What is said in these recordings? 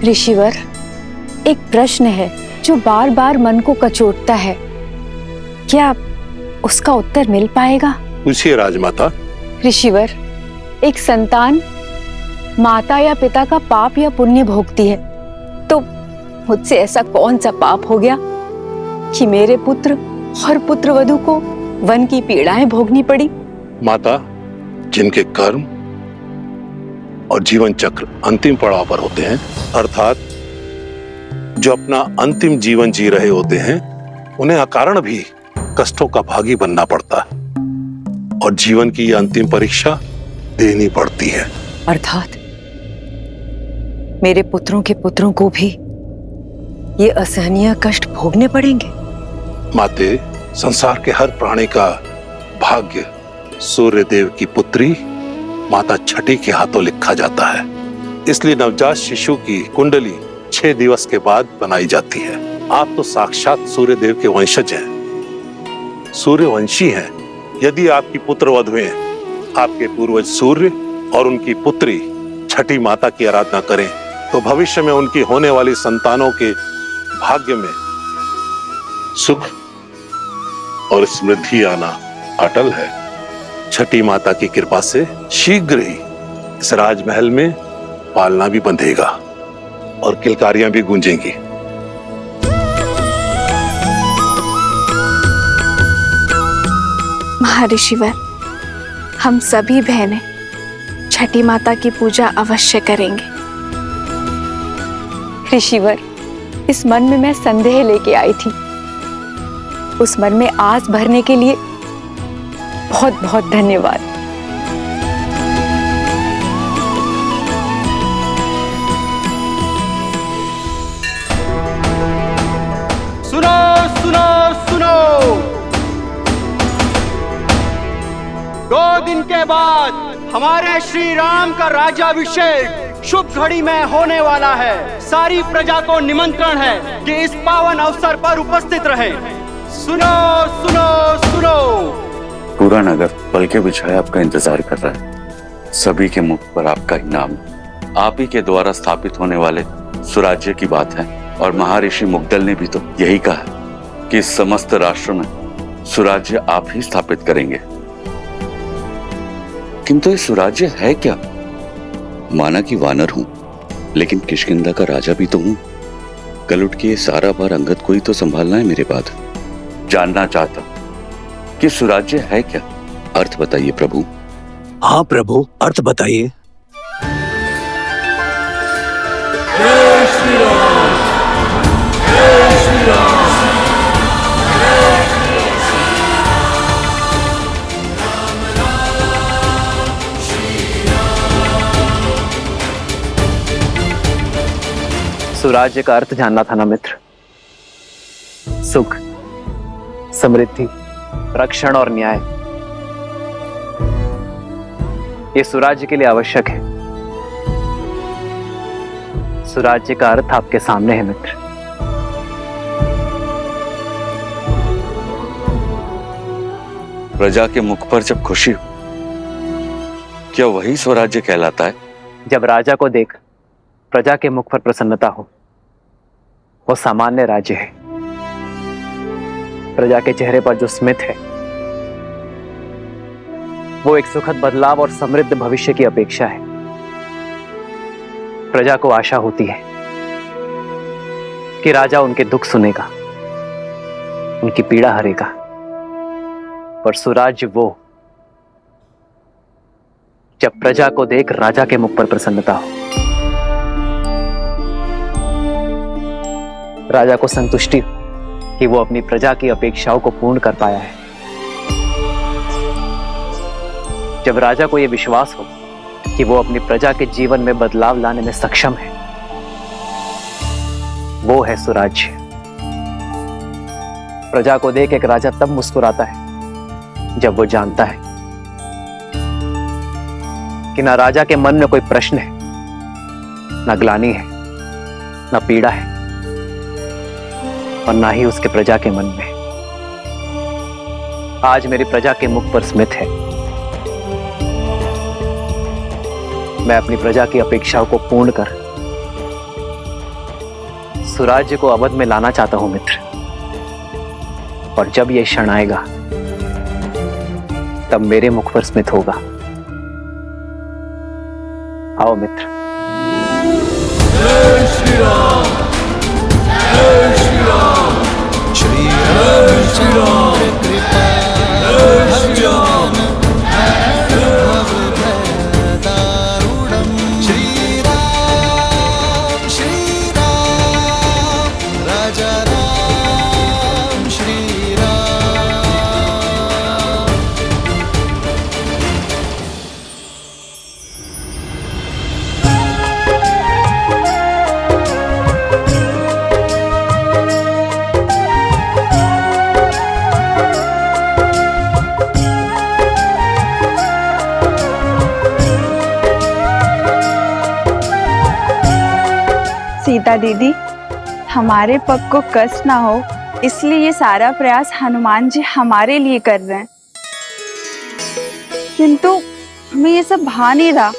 ऋषिवर, एक प्रश्न है जो बार बार मन को कचोटता है। क्या उसका उत्तर मिल पाएगा? पूछिए राजमाता। ऋषिवर, एक संतान माता या पिता का पाप या पुण्य भोगती है, तो मुझसे ऐसा कौन सा पाप हो गया कि मेरे पुत्र और पुत्रवधू को वन की पीड़ाएं भोगनी पड़ी? माता, जिनके कर्म और जीवन चक्र अंतिम पड़ाव पर होते हैं, अर्थात जो अपना अंतिम जीवन जी रहे होते हैं, उन्हें अकारण भी कष्टों का भागी बनना पड़ता है और जीवन की यह अंतिम परीक्षा देनी पड़ती है। अर्थात मेरे पुत्रों के पुत्रों को भी ये असहनीय कष्ट भोगने पड़ेंगे? माते, संसार के हर प्राणी का भाग्य सूर्य देव की पुत्री माता छठी के हाथों लिखा जाता है। इसलिए नवजात शिशु की कुंडली 6 दिवस के बाद बनाई जाती है। आप तो साक्षात सूर्य देव के वंशज हैं, सूर्यवंशी हैं। यदि आपकी पुत्र वधुएं आपके पूर्वज सूर्य और उनकी पुत्री छठी माता की आराधना करें, तो भविष्य में उनकी होने वाली संतानों के भाग्य में सुख और समृद्धि आना अटल है। छठी माता की कृपा से शीघ्र ही इस राजमहल में पालना भी बंधेगा और किलकारियां भी गूंजेंगी। महर्षिवर, हम सभी बहनें छठी माता की पूजा अवश्य करेंगे। ऋषिवर, इस मन में मैं संदेह लेके आई थी, उस मन में आस भरने के लिए बहुत बहुत धन्यवाद। सुनो सुनो सुनो, 2 दिन के बाद हमारे श्री राम का राज्याभिषेक शुभ घड़ी में होने वाला है। सारी प्रजा को निमंत्रण है कि इस पावन अवसर पर उपस्थित रहे। सुनो सुनो सुनो। पूरा नगर पलके बिछाए आपका इंतजार कर रहा है। सभी के मुख पर आपका इनाम, आप ही के द्वारा स्थापित होने वाले सुराज्य की बात है। और महर्षि मुग्दल ने भी तो यही कहा कि इस समस्त राष्ट्र में सुराज्य आप ही स्थापित करेंगे। किंतु ये सुराज्य है क्या? माना कि वानर हूं, लेकिन किष्किंधा का राजा भी तो हूं। कल उठ के ये सारा भार अंगद को ही तो संभालना है मेरे बाद। जानना चाहता कि सुराज्य है क्या? अर्थ बताइए प्रभु। हाँ प्रभु, अर्थ बताइए। जय श्री राम, जय श्री राम। सुराज्य का अर्थ जानना था ना मित्र। सुख, समृद्धि, रक्षण और न्याय, ये सुराज्य के लिए आवश्यक है। सुराज्य का अर्थ आपके सामने है मित्र। प्रजा के मुख पर जब खुशी हो, क्या वही स्वराज्य कहलाता है? जब राजा को देख प्रजा के मुख पर प्रसन्नता हो, वो सामान्य राज्य है। प्रजा के चेहरे पर जो स्मित है, वो एक सुखद बदलाव और समृद्ध भविष्य की अपेक्षा है। प्रजा को आशा होती है कि राजा उनके दुख सुनेगा, उनकी पीड़ा हरेगा। पर सुराज्य वो जब प्रजा को देख राजा के मुख पर प्रसन्नता हो, राजा को संतुष्टि हो कि वो अपनी प्रजा की अपेक्षाओं को पूर्ण कर पाया है। जब राजा को यह विश्वास हो कि वो अपनी प्रजा के जीवन में बदलाव लाने में सक्षम है, वो है सुराज्य। प्रजा को देख एक राजा तब मुस्कुराता है जब वो जानता है कि ना राजा के मन में कोई प्रश्न है, ना ग्लानि है, ना पीड़ा है, और ना ही उसके प्रजा के मन में। आज मेरी प्रजा के मुख पर स्मित है। मैं अपनी प्रजा की अपेक्षाओं को पूर्ण कर सुराज्य को अवध में लाना चाहता हूं मित्र। और जब यह क्षण आएगा तब मेरे मुख पर स्मित होगा। आओ मित्र। जय श्री राम, जय श्री राम, श्री राम, श्री राम, जय श्री राम, श्री राम, श्री राम, राजा राम, श्री राम। सीता दीदी, हमारे पग को कष्ट ना हो इसलिए ये सारा प्रयास हनुमान जी हमारे लिए कर रहे हैं, किंतु हमें ये सब भा नहीं रहा।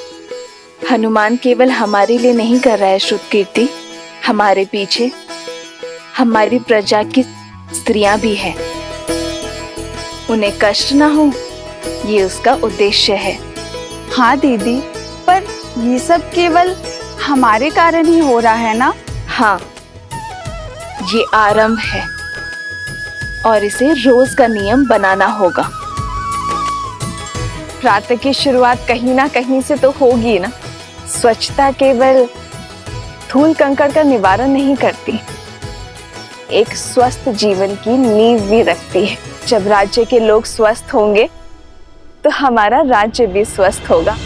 हनुमान केवल हमारे लिए नहीं कर रहा है श्रुत कीर्ति, हमारे पीछे हमारी प्रजा की स्त्रियां भी हैं। उन्हें कष्ट ना हो ये उसका उद्देश्य है। हाँ दीदी, पर ये सब केवल हमारे कारण ही हो रहा है ना? हाँ, ये आरंभ है और इसे रोज का नियम बनाना होगा। प्रातः की शुरुआत कहीं ना कहीं से तो होगी ना। स्वच्छता केवल धूल कंकड़ का निवारण नहीं करती, एक स्वस्थ जीवन की नींव भी रखती है। जब राज्य के लोग स्वस्थ होंगे तो हमारा राज्य भी स्वस्थ होगा।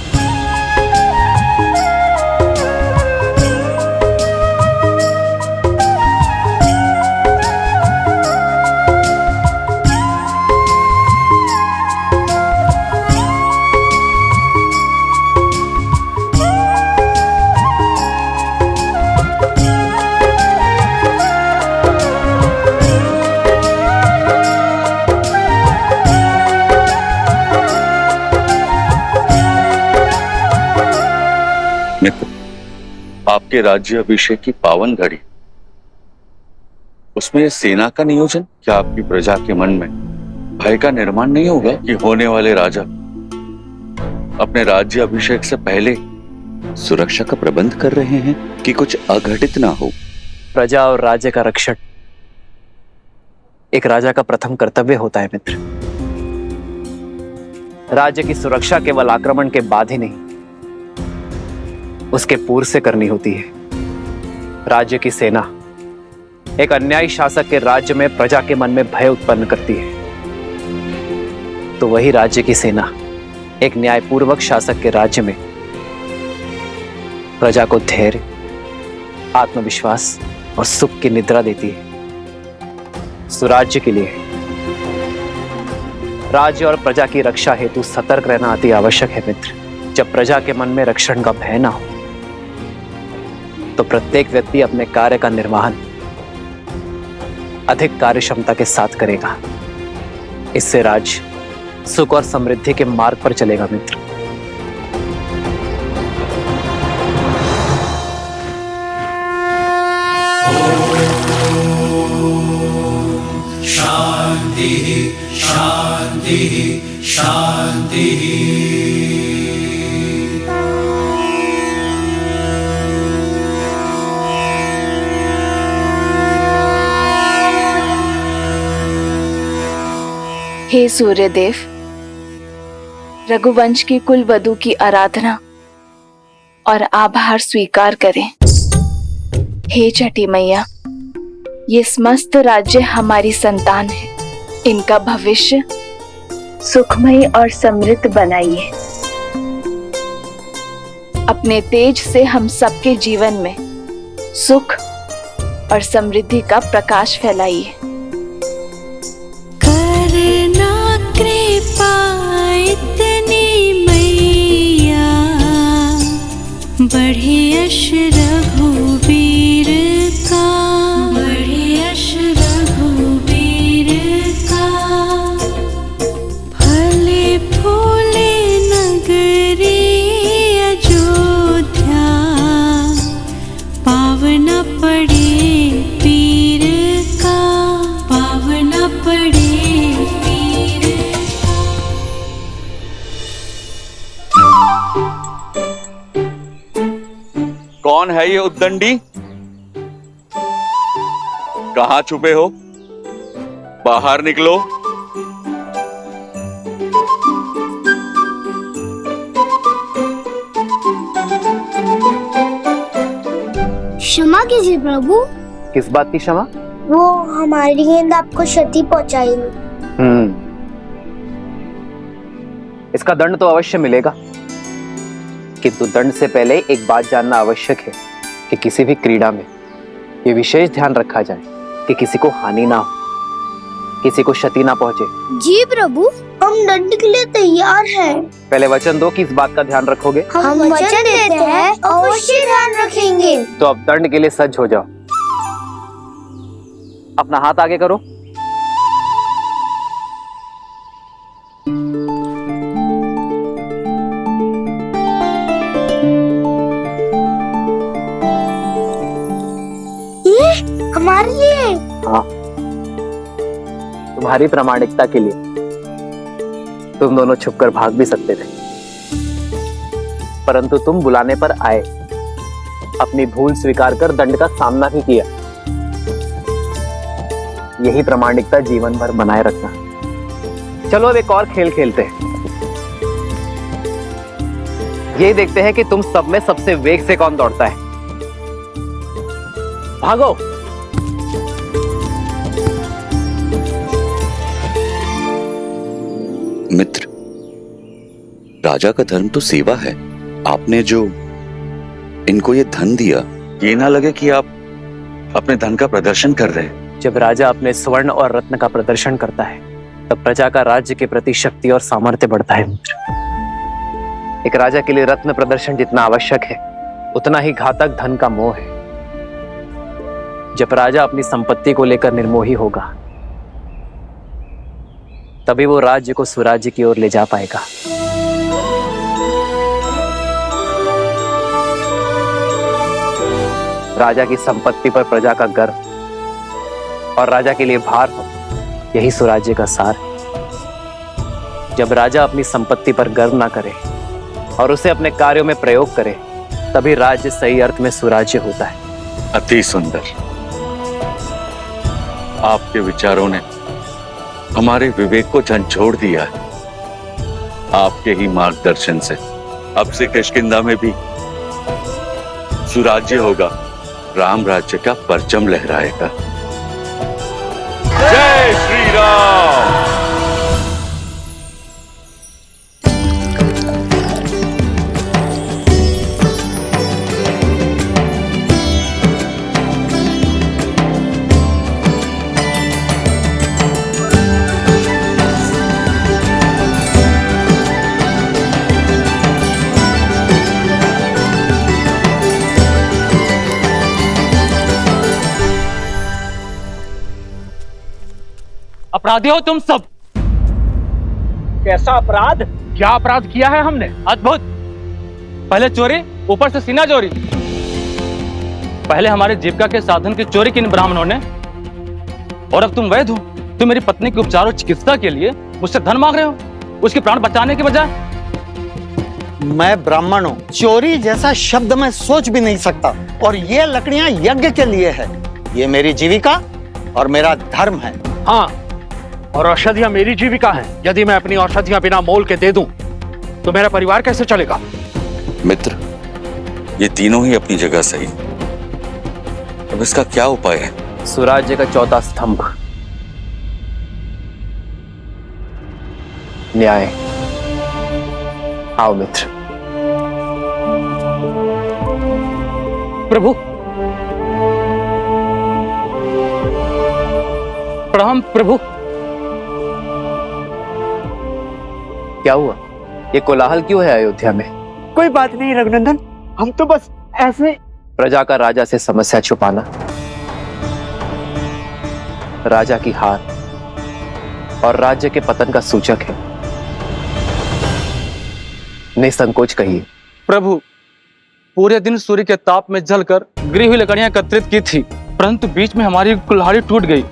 मित्र, आपके राज्य अभिषेक की पावन घड़ी, उसमें सेना का नियोजन, क्या आपकी प्रजा के मन में भय का निर्माण नहीं होगा कि होने वाले राजा अपने राज्य अभिषेक से पहले सुरक्षा का प्रबंध कर रहे हैं कि कुछ अघटित ना हो? प्रजा और राज्य का रक्षण एक राजा का प्रथम कर्तव्य होता है मित्र। राज्य की सुरक्षा केवल आक्रमण के बाद ही नहीं, उसके पूर्व से करनी होती है। राज्य की सेना एक अन्यायी शासक के राज्य में प्रजा के मन में भय उत्पन्न करती है, तो वही राज्य की सेना एक न्यायपूर्वक शासक के राज्य में प्रजा को धैर्य, आत्मविश्वास और सुख की निद्रा देती है। सुराज्य के लिए राज्य और प्रजा की रक्षा हेतु सतर्क रहना अति आवश्यक है मित्र। जब प्रजा के मन में रक्षण का भय ना हो तो प्रत्येक व्यक्ति अपने कार्य का निर्वहन अधिक कार्यक्षमता के साथ करेगा। इससे राज्य सुख और समृद्धि के मार्ग पर चलेगा मित्र। शांति शांति शांति। हे सूर्यदेव, रघुवंश की कुल वधू की आराधना और आभार स्वीकार करें। हे छठी मैया, ये समस्त राज्य हमारी संतान है, इनका भविष्य सुखमय और समृद्ध बनाइए। अपने तेज से हम सबके जीवन में सुख और समृद्धि का प्रकाश फैलाइए। करना कृपा इतनी मैया, बढ़े यश रघुवीर का, बढ़े यश रघुवीर का। फले फूले नगरी अयोध्या, पावन पड़े है ये उद्दंडी? कहां छुपे हो? बाहर निकलो। क्षमा कीजिए प्रभु। किस बात की क्षमा? वो हमारी गेंद आपको क्षति पहुंचाई। इसका दंड तो अवश्य मिलेगा, किंतु दंड से पहले एक बात जानना आवश्यक है कि किसी भी क्रीड़ा में ये विशेष ध्यान रखा जाए कि किसी को हानि ना हो, किसी को क्षति ना पहुंचे। जी प्रभु, हम दंड के लिए तैयार हैं। पहले वचन दो कि इस बात का ध्यान रखोगे। हम वचन देते हैं, अवश्य ध्यान रखेंगे। तो अब दंड के लिए सज्ज हो जाओ। अपना हाथ आगे करो। ये हमारे लिए। हाँ, तुम्हारी प्रामाणिकता के लिए। तुम दोनों छुपकर भाग भी सकते थे, परंतु तुम बुलाने पर आए, अपनी भूल स्वीकार कर दंड का सामना भी किया। यही प्रामाणिकता जीवन भर बनाए रखना। चलो अब एक और खेल खेलते हैं। ये देखते हैं कि तुम सब में सबसे वेग से कौन दौड़ता है। भागो। मित्र, राजा का धर्म तो सेवा है। आपने जो इनको ये धन दिया, ये ना लगे कि आप अपने धन का प्रदर्शन कर रहे हैं। जब राजा अपने स्वर्ण और रत्न का प्रदर्शन करता है, तब प्रजा का राज्य के प्रति शक्ति और सामर्थ्य बढ़ता है। मित्र, एक राजा के लिए रत्न प्रदर्शन जितना आवश्यक है, उतना ही घातक धन का मोह है। जब राजा अपनी संपत्ति को लेकर निर्मोही होगा, तभी वो राज्य को स्वराज्य की ओर ले जा पाएगा। राजा की संपत्ति पर प्रजा का गर्व और राजा के लिए भार हो, यही स्वराज्य का सार है। जब राजा अपनी संपत्ति पर गर्व ना करे और उसे अपने कार्यों में प्रयोग करे, तभी राज्य सही अर्थ में स्वराज्य होता है। अति सुंदर। आपके विचारों ने हमारे विवेक को झंझोड़ दिया है। आपके ही मार्गदर्शन से अब से किष्किंधा में भी सुराज्य होगा, राम राज्य का परचम लहराएगा। जय श्री राम। अपराधी हो तुम सब। कैसा अपराध? क्या अपराध किया है हमने? अद्भुत। पहले चोरी, ऊपर से सीना चोरी। पहले हमारे जीविका के साधन की चोरी की इन ब्राह्मणों ने, और अब तुम वैध हो। तुम मेरी पत्नी के उपचार और चिकित्सा के लिए मुझसे धन मांग रहे हो, उसके प्राण बचाने के बजाय। मैं ब्राह्मण हूँ, चोरी जैसा शब्द मैं सोच भी नहीं सकता। और ये लकड़ियां यज्ञ के लिए है। ये मेरी जीविका और मेरा धर्म है। हाँ, और औषधियां मेरी जीविका हैं। यदि मैं अपनी औषधियां बिना मोल के दे दूं, तो मेरा परिवार कैसे चलेगा? मित्र, ये तीनों ही अपनी जगह सही। अब इसका क्या उपाय है? स्वराज्य का चौथा स्तंभ, न्याय। आओ मित्र। प्रभु, प्रणाम प्रभु। क्या हुआ? ये कोलाहल क्यों है अयोध्या में? कोई बात नहीं रघुनंदन, हम तो बस ऐसे। प्रजा का राजा से समस्या छुपाना राजा की हार और राज्य के पतन का सूचक है। निसंकोच कहिए। प्रभु, पूरे दिन सूर्य के ताप में जलकर गिरी हुई लकड़ियां एकत्रित की थी, परंतु बीच में हमारी कुल्हाड़ी टूट गई।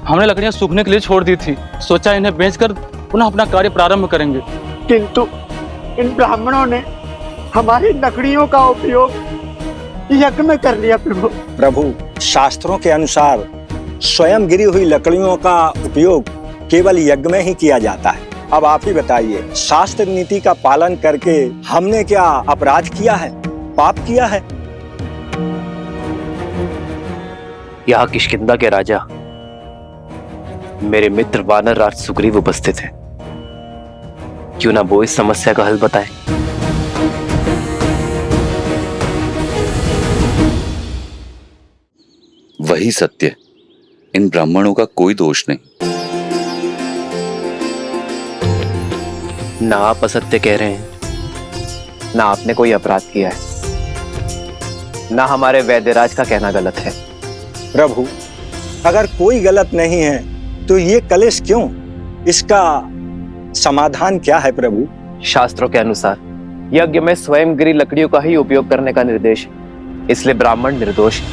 हमने लकड़ियां सूखने के लिए छोड़ दी थी। सोचा इन्हें बेचकर पुनः अपना कार्य प्रारंभ करेंगे, किंतु इन ब्राह्मणों ने हमारी लकड़ियों का उपयोग यज्ञ में कर लिया प्रभु। प्रभु, शास्त्रों के अनुसार स्वयं गिरी हुई लकड़ियों का उपयोग केवल यज्ञ में ही किया जाता है। अब आप ही बताइए, शास्त्र नीति का पालन करके हमने क्या अपराध किया है, पाप किया है? यहाँ किष्किंधा के राजा मेरे मित्र वानर राज सुग्रीव उपस्थित है। क्यों ना वो इस समस्या का हल बताए। वही सत्य, इन ब्राह्मणों का कोई दोष नहीं। ना आप असत्य कह रहे हैं, ना आपने कोई अपराध किया है, ना हमारे वैद्यराज का कहना गलत है। प्रभु, अगर कोई गलत नहीं है तो ये कलेश क्यों? इसका समाधान क्या है प्रभु? शास्त्रों के अनुसार यज्ञ में स्वयं गिरी लकड़ियों का ही उपयोग करने का निर्देश है, इसलिए ब्राह्मण निर्दोष है।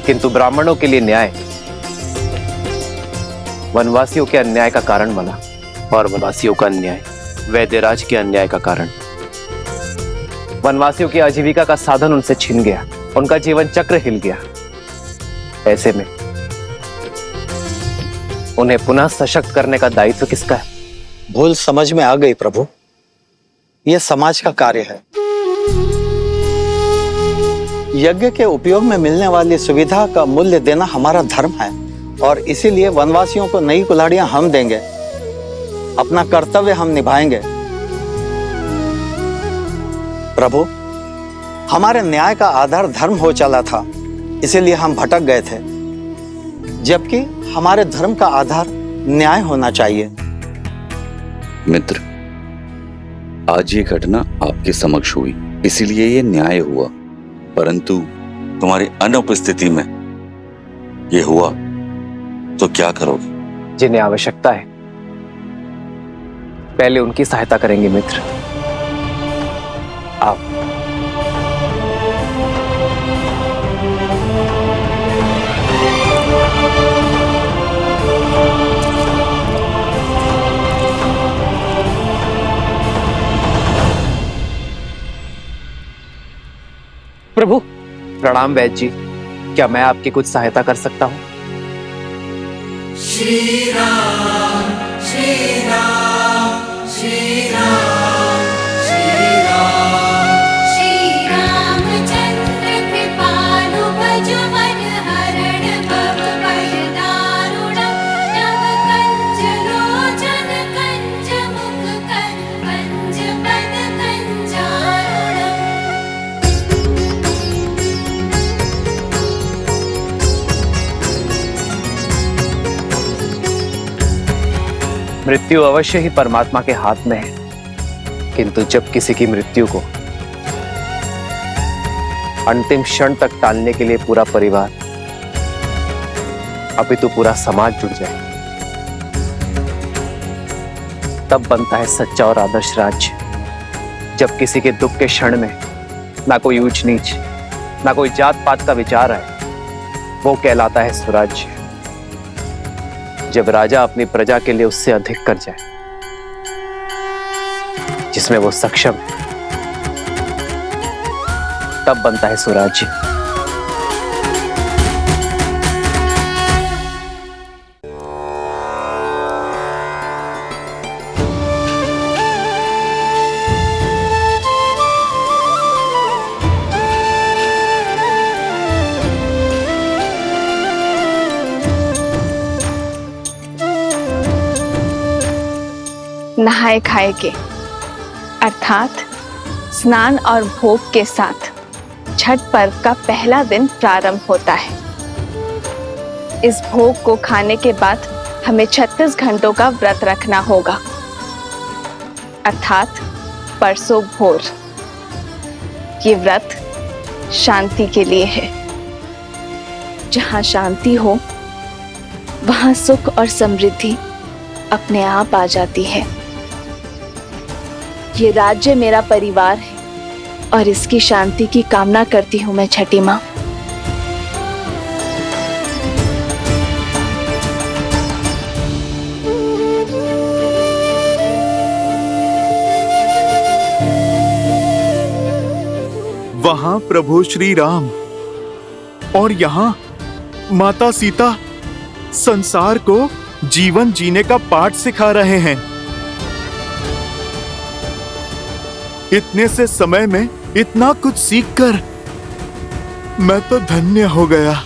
किंतु ब्राह्मणों के लिए न्याय वनवासियों के अन्याय का कारण बना, और वनवासियों का अन्याय वैद्यराज के अन्याय का कारण। वनवासियों की आजीविका का साधन उनसे छिन गया, उनका जीवन चक्र हिल गया। ऐसे में उन्हें पुनः सशक्त करने का दायित्व किसका है? भूल समझ में आ गई प्रभु, यह समाज का कार्य है। यज्ञ के उपयोग में मिलने वाली सुविधा का मूल्य देना हमारा धर्म है, और इसीलिए वनवासियों को नई कुल्हाड़ियां हम देंगे, अपना कर्तव्य हम निभाएंगे। प्रभु, हमारे न्याय का आधार धर्म हो चला था, इसीलिए हम भटक गए थे, जबकि हमारे धर्म का आधार न्याय होना चाहिए। मित्र, आज ये घटना आपके समक्ष हुई, इसीलिए ये न्याय हुआ, परंतु तुम्हारी अनुपस्थिति में ये हुआ तो क्या करोगे? जिन्हें आवश्यकता है पहले उनकी सहायता करेंगे मित्र। आप प्रभु। प्रणाम वैद्य जी, क्या मैं आपकी कुछ सहायता कर सकता हूँ? श्री राम श्री राम श्री राम श्री राम श्री रामचंद्र कृपालु भजो मन हरण भव भय दारुणं नव कंज लोचन कंज मुख कंज पद कंजारुणम्। मृत्यु अवश्य ही परमात्मा के हाथ में है, किंतु जब किसी की मृत्यु को अंतिम क्षण तक टालने के लिए पूरा परिवार, अपितु पूरा समाज जुट जाए, तब बनता है सच्चा और आदर्श राज्य। जब किसी के दुख के क्षण में ना कोई ऊंच नीच, ना कोई जात पात का विचार आए, वो कहलाता है स्वराज्य। जब राजा अपनी प्रजा के लिए उससे अधिक कर जाए, जिसमें वो सक्षम है, तब बनता है स्वराज्य। नहाए खाए के अर्थात स्नान और भोग के साथ छठ पर्व का पहला दिन प्रारंभ होता है। इस भोग को खाने के बाद हमें 36 घंटों का व्रत रखना होगा, अर्थात परसों भोर। ये व्रत शांति के लिए है। जहाँ शांति हो वहाँ सुख और समृद्धि अपने आप आ जाती है। ये राज्य मेरा परिवार है और इसकी शांति की कामना करती हूँ मैं छठी माँ। वहां प्रभु श्री राम और यहाँ माता सीता संसार को जीवन जीने का पाठ सिखा रहे हैं। इतने से समय में इतना कुछ सीखकर मैं तो धन्य हो गया।